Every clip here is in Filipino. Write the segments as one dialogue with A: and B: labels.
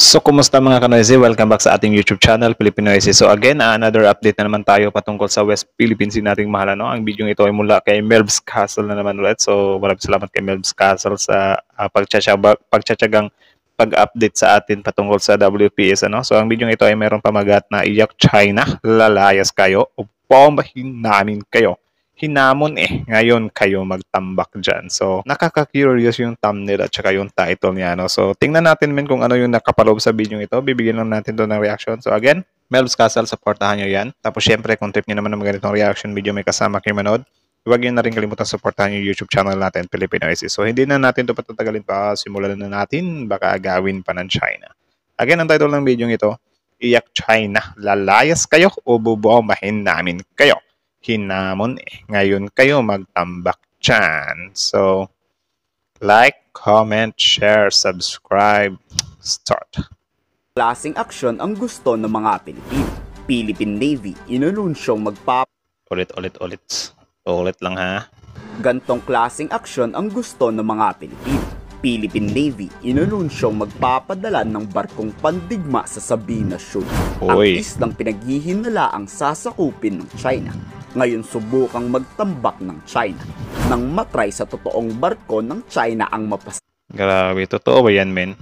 A: So, kumusta mga kanoise? Welcome back sa ating YouTube channel, Filipino Noise. So again, another update na naman tayo patungkol sa West Philippines nating mahal. Ang video ito ay mula kay Melbs Castle na naman ulit. So, maraming salamat kay Melbs Castle sa pagtsatsagang pag-update sa atin patungkol sa WPS. So, ang video ito ay mayroong pamagat na iyak China, lalayas kayo o bombahin namin kayo. Hinamon ngayon kayo magtambak dyan. So, nakaka-curious yung thumbnail at saka yung title niya. So, tingnan natin kung ano yung nakapaloob sa video ito. Bibigyan lang natin doon ng reaction. So, again, Melbs Castle, supportahan nyo yan. Tapos, syempre, kung trip nyo naman ng ganitong reaction video may kasama kayo manood, huwag nyo na rin kalimutan supportahan yung YouTube channel natin, Filipino Noise. So, hindi na natin ito patatagalin pa. Simulan na natin. Baka agawin pa ng China. Again, ang title ng video ito, Iyak China, lalayas kayo o bubombahin namin kayo. Hinamon ngayon kayo magtambak dyan. So, like, comment, share, subscribe, start.
B: Klaseng aksyon ang gusto ng mga Pilipino. Philippine Navy inanunsyong
A: Ulit lang ha.
B: Gantong klaseng aksyon ang gusto ng mga Pilipino. Philippine Navy inanunsyong magpapadala ng barkong pandigma sa Sabina Shoal. Ang islang pinaghihinalaang sasakupin ng China. Ngayon subukang magtambak ng China nang matry sa totoong barko ng China ang
A: Grabe, totoo ba yan, men?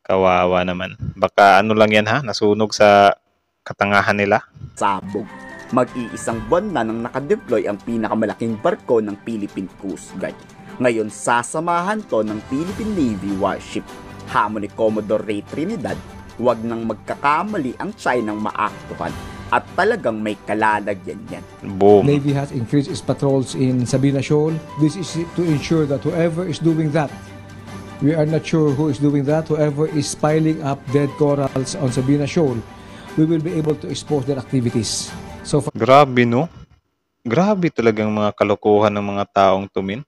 A: Kawawa naman. Baka ano lang yan ha, nasunog sa katangahan nila.
B: Sabog. Mag-iisang buwan na nang nakadeploy ang pinakamalaking barko ng Philippine Coast Guard. Ngayon sasamahan to ng Philippine Navy warship. Hamon ni Commodore Ray Trinidad, huwag nang magkakamali ang Chinang maaktuhan. At talagang may kalalagyan yan.
A: Boom.
C: Navy has increased its patrols in Sabina Shoal. This is to ensure that whoever is doing that, we are not sure who is doing that, whoever is piling up dead corals on Sabina Shoal, we will be able to expose their activities. So
A: grabe no? Grabe talagang mga kalokohan ng mga taong tumin.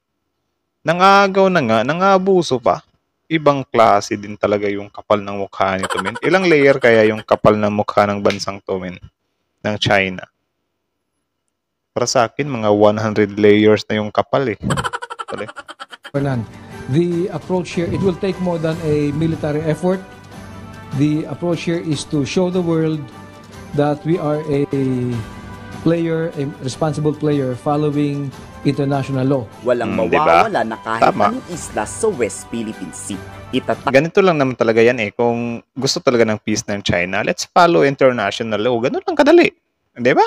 A: Nangagaw na nga, nangabuso pa. Ibang klase din talaga yung kapal ng mukha nito, men. Ilang layer kaya yung kapal ng mukha ng bansang to, men? Ng China. Para sa akin, mga 100 layers na yung kapal
C: The approach here, it will take more than a military effort. The approach here is to show the world that we are a player, a responsible player following international law.
B: Walang mawawala na kahit anong isla sa West Philippine Sea.
A: Ganito lang naman talaga yan Kung gusto talaga ng peace ng China, let's follow international law. Ganun lang kadali. Di ba?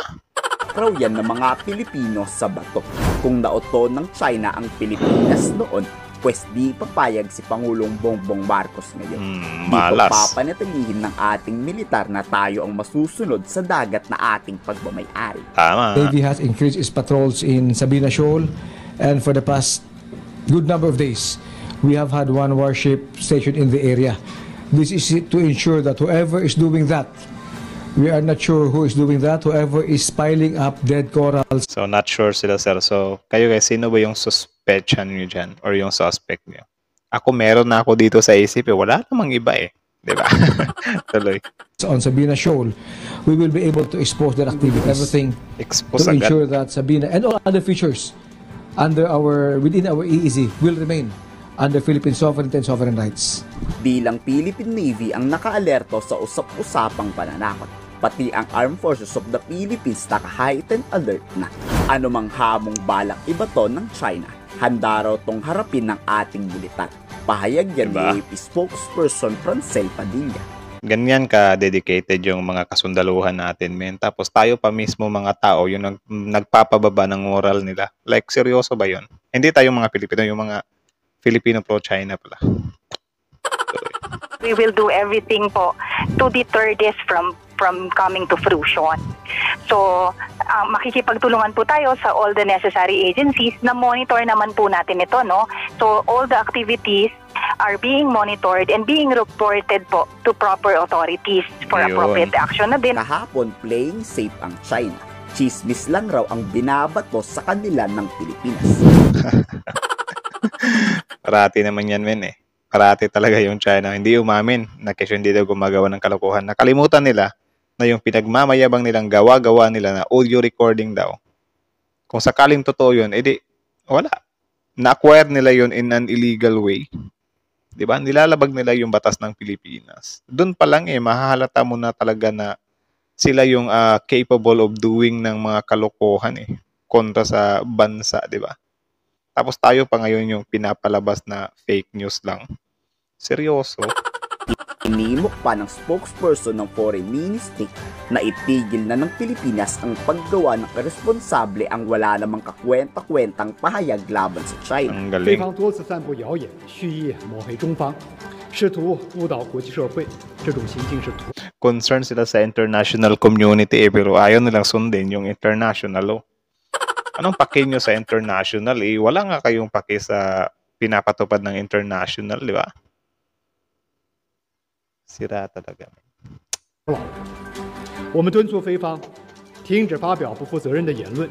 B: Raw yan ng mga Pilipino sa bato. Kung nauto ng China ang Pilipinas noon, pues di papayag si Pangulong Bongbong Marcos ngayon.
A: Malas.
B: Di papanatilihin ng ating militar na tayo ang masusunod sa dagat na ating pagmamayari.
A: Tama.
C: Navy has increased its patrols in Sabina Shoal, and for the past good number of days, we have had one warship stationed in the area. This is to ensure that whoever is doing that, we are not sure who is doing that, whoever is piling up dead corals.
A: So, not sure sila, sir. So, kayo guys, sino ba yung suspectsion nyo dyan? Or yung suspect nyo? Ako, meron na ako dito sa isip Wala namang iba Diba? Tuloy.
C: On Sabina Shoal, we will be able to expose their activity, everything
A: Expose
C: to
A: agad.
C: ensure that Sabina and all other features within our EEZ will remain under Philippine sovereignty and sovereign rights.
B: Bilang Philippine Navy ang nakaalerto sa usap-usapang pananakot. Pati ang Armed Forces of the Philippines naka-heightened alert na. Anumang hamong balak ibato ng China, handa raw tong harapin ng ating militar. Pahayag yan ni spokesperson Francel Padilla.
A: Ganyan ka-dedicated yung mga kasundaluhan natin, men. Tapos tayo pa mismo mga tao, yung nagpapababa ng moral nila. Like, seryoso ba yun? Hindi tayo mga Pilipino, yung mga Filipino pro-China pala.
D: We will do everything po to deter this from coming to fruition. So, makikipagtulungan po tayo sa all the necessary agencies na monitor naman po natin ito, no? So, all the activities are being monitored and being reported po to proper authorities for appropriate action na din.
B: Kahapon, playing safe ang China. Chismis lang raw ang binabato sa kanila ng Pilipinas.
A: Parati naman yan, men Parati talaga yung China. Hindi umamin na kasi hindi daw gumagawa ng kalokohan. Nakalimutan nila na yung pinagmamayabang nilang gawa-gawa nila na audio recording daw. Kung sakaling totoo yun, edi wala. Na-acquire nila yun in an illegal way. 'Di ba? Nilalabag nila yung batas ng Pilipinas. Doon pa lang mahahalata mo na talaga na sila yung capable of doing ng mga kalokohan kontra sa bansa, 'di ba? Tapos tayo pa ngayon yung pinapalabas na fake news lang. Seryoso?
B: Inimok pa ng spokesperson ng Foreign Ministry na itigil na ng Pilipinas ang paggawa ng irresponsable ang wala namang kakwenta-kwentang pahayag laban sa China.
A: Ang
E: 菲
A: galing.
E: 方多次散布谣言，蓄意抹黑中方，试图误导国际社会，这种行径是徒
A: Concern sila sa international community pero ayaw nilang sundin yung international law. Anong pake nyo sa international? Wala nga kayong pake sa pinapatupad ng international, di ba? Sira talaga.
E: 劳。我们敦促菲方停止发表不负责任的言论，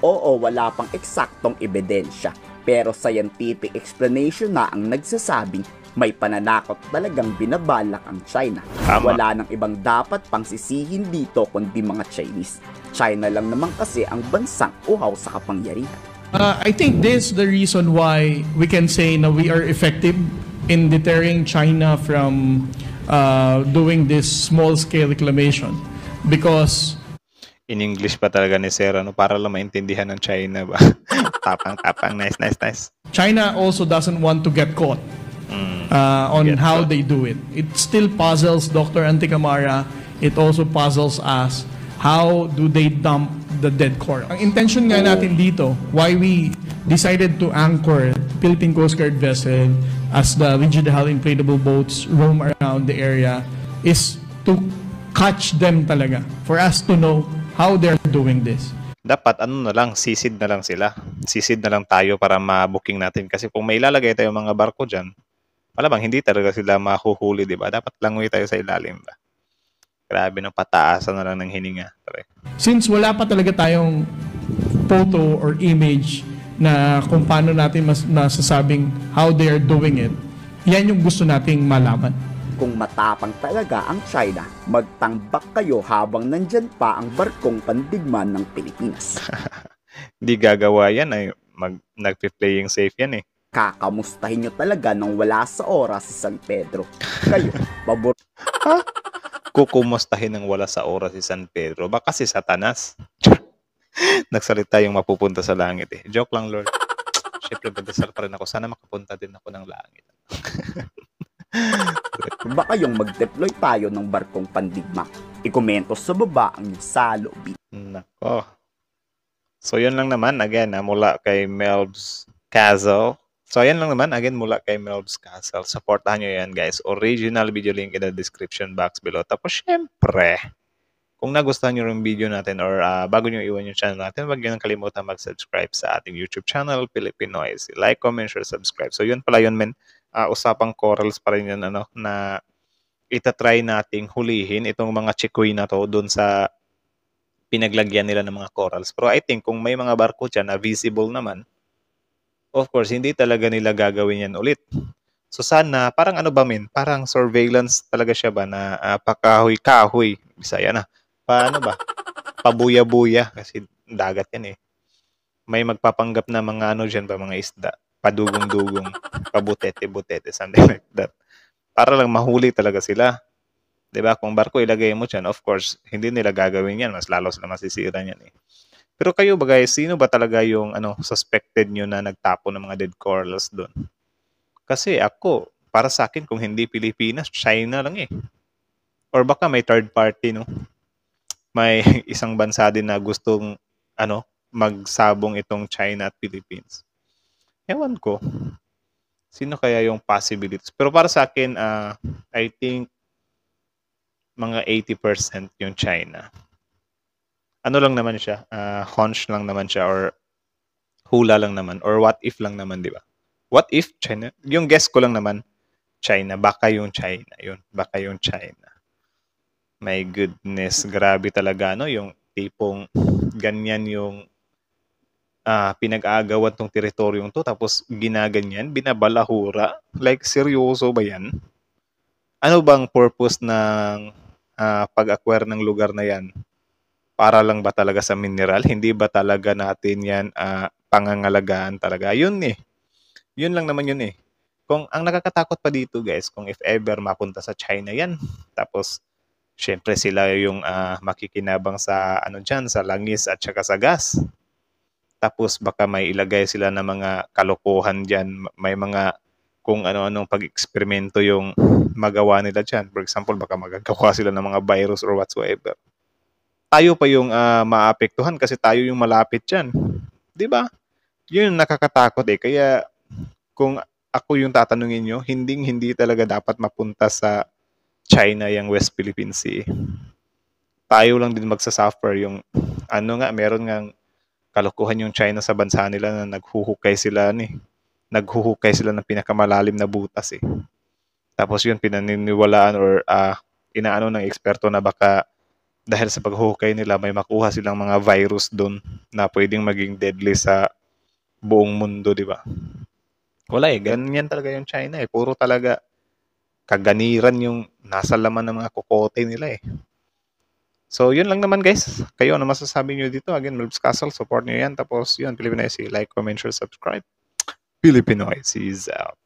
B: Oo, wala pang eksaktong ebidensya, pero scientific explanation na ang nagsasabing may pananakot talagang binabalak ang China.
A: Tama.
B: Wala nang ibang dapat pang sisihin dito kundi mga Chinese. China lang naman kasi ang bansang uhaw sa kapangyarihan.
F: I think this is the reason why we can say na we are effective in deterring China from doing this small-scale reclamation because
A: In English pa talaga ni Sir, para lang maintindihan ng China ba? Tapang. Nice.
F: China also doesn't want to get caught on
A: Get
F: how
A: caught.
F: they do it. It still puzzles Dr. Anticamara. It also puzzles us. How do they dump the dead coral? Ang intention nga natin dito, why we decided to anchor Philippine Coast Guard vessel as the rigid hull inflatable boats roam around the area is to catch them talaga. For us to know how they're doing this.
A: Dapat sisid na lang sila. Sisid na lang tayo para ma-booking natin. Kasi kung may ilalagay tayong mga barko dyan, malamang hindi talaga sila mahuhuli, di ba? Dapat langoy tayo sa ilalim ba? Grabe ng pataasan na lang ng hininga. Pare.
F: Since wala pa talaga tayong photo or image na kung paano natin masasabing how they are doing it, yan yung gusto nating malaman.
B: Kung matapang talaga ang China, magtambak kayo habang nandyan pa ang barkong pandigma ng Pilipinas.
A: Hindi gagawa yan nagpi-playing safe yan
B: Kakamustahin nyo talaga nang wala sa oras si San Pedro. Kayo, pabor...
A: Kukumustahin ng wala sa oras si San Pedro. Baka si Satanas. Nagsalita yung mapupunta sa langit Joke lang, Lord. Siyempre, magdasal pa rin ako. Sana makapunta din ako ng langit.
B: Baka yung mag-deploy tayo ng barkong pandigma. Ikomento sa baba ang saloobin.
A: Nako. So, yun lang naman. Again, mula kay Melbs Castle. So, yan lang naman. Again, mula kay Melbs Castle. Supportahan nyo yan, guys. Original video link in the description box below. Tapos, syempre, kung nagustuhan nyo yung video natin or bago nyo iwan yung channel natin, huwag nyo nang kalimutan mag-subscribe sa ating YouTube channel, Pilipinoise. Like, comment, share, subscribe. So, yun pala yun, men. Usapang corals pa rin yun, na itatry nating hulihin itong mga chikoy na to doon sa pinaglagyan nila ng mga corals. Pero I think kung may mga barko dyan na visible naman, of course, hindi talaga nila gagawin yan ulit. So sana, parang parang surveillance talaga siya ba na pakahoy-kahoy. Bisaya na. Paano ba? Pabuya-buya. Kasi dagat yan May magpapanggap na mga dyan ba, mga isda. Padugong-dugong. Pabutete-butete. Something like that. Para lang mahuli talaga sila. 'Di ba? Kung barko ilagay mo dyan, of course, hindi nila gagawin yan. Mas lalo sila masisira niyan Pero kayo ba guys, sino ba talaga yung suspected nyo na nagtapo ng mga dead corals doon? Kasi ako, para sa akin, kung hindi Pilipinas, China lang Or baka may third party, no? May isang bansa din na gustong, magsabong itong China at Philippines. Ewan ko. Sino kaya yung possibilities? Pero para sa akin, I think, mga 80% yung China. Ano lang naman siya? Hunch lang naman siya or hula lang naman or what if lang naman, di ba? What if China? Yung guess ko lang naman, China. Baka yung China. Baka yung China. My goodness. Grabe talaga, yung tipong ganyan yung pinag-aagawan tong teritoryong to tapos ginaganyan, binabalahura. Like, seryoso ba yan? Ano bang purpose ng pag-acquire ng lugar na yan? Para lang ba talaga sa mineral? Hindi ba talaga natin yan pangangalagaan talaga? Yun Yun lang naman yun kung ang nakakatakot pa dito guys, kung if ever mapunta sa China yan, tapos syempre sila yung makikinabang sa ano dyan, sa langis at saka sa gas. Tapos baka may ilagay sila ng mga kalokohan dyan, may mga kung ano-anong pag-eksperimento yung magawa nila dyan. For example, baka magagawa sila ng mga virus or whatsoever. Tayo pa yung maapektuhan kasi tayo yung malapit dyan. Di ba? Yun yung nakakatakot eh. Kaya kung ako yung tatanungin nyo, hindi talaga dapat mapunta sa China yung West Philippine Sea. Tayo lang din magsasuffer yung meron ngang kalokohan yung China sa bansa nila na naghuhukay sila ng pinakamalalim na butas eh. Tapos yun pinaniniwalaan or inaano ng eksperto na baka dahil sa paghukay nila may makuha silang mga virus doon na pwedeng maging deadly sa buong mundo, di ba? Wala eh, ganyan talaga yung China eh. Puro talaga kaganiran yung nasa laman ng mga kokote nila eh. So, yun lang naman guys. Kayo, ano masasabi nyo dito? Again, Melbs Castle, support nyo yan. Tapos yun, Filipinoise, like, comment, share, subscribe. Filipinoise is out.